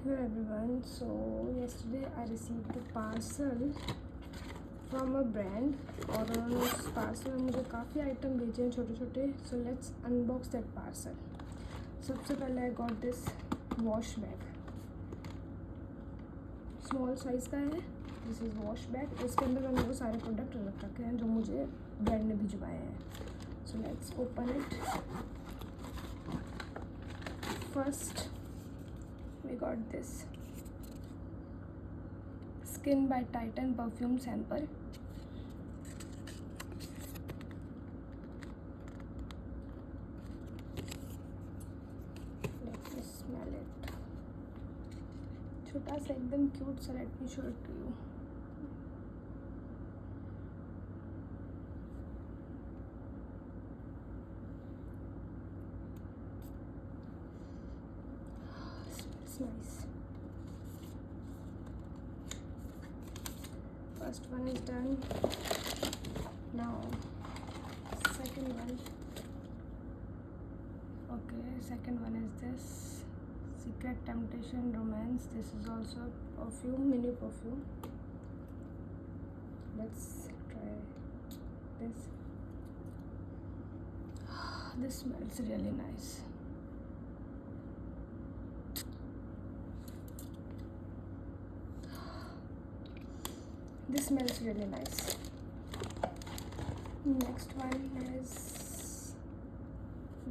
Hello everyone. So yesterday I received a parcel from a brand और उन्होंने उस parcel में मुझे काफ़ी आइटम भेजे हैं छोटे छोटे. So let's unbox that parcel. सबसे पहले I got this wash bag. Small size का है. This is wash bag. इसके अंदर मैंने वो सारे प्रोडक्ट रख रखे हैं जो मुझे ब्रांड ने भिजवाए हैं. So let's open it. First we got this Skin by Titan perfume sample. Let me smell it. छोटा सा एकदम क्यूट सा. Let me show it to you. Nice. First one is done. Now second one. Okay, second one is this Secret Temptation Romance. This is also perfume, mini perfume. Let's try this. This smells really nice. This smells really nice. Next one is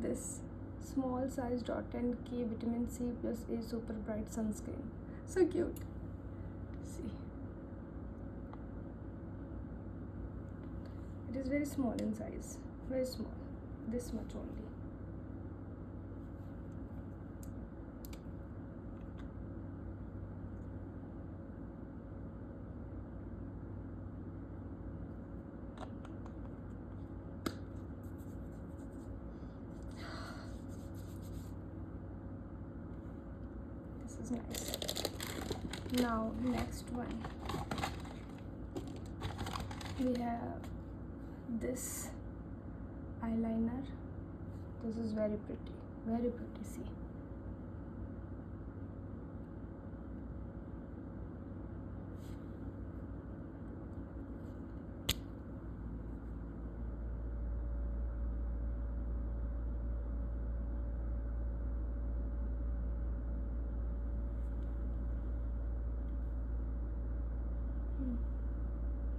this small size .10K vitamin C plus A super bright sunscreen. So cute. See, it is very small in size. Very small. This much only. Is nice. Now next one we have this eyeliner. This is very pretty, very pretty. See,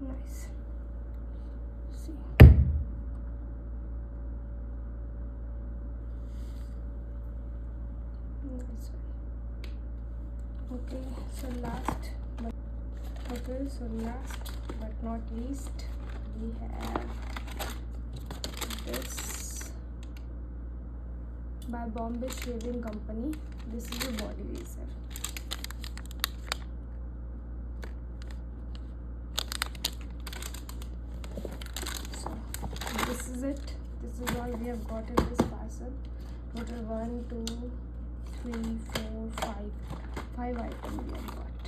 nice. See, nice one. Okay, so last but not least, we have this by Bombay Shaving Company. This is a body razor. This is it. This is all we have got in this parcel. Total 1, 2, 3, 4, 5 items we have got.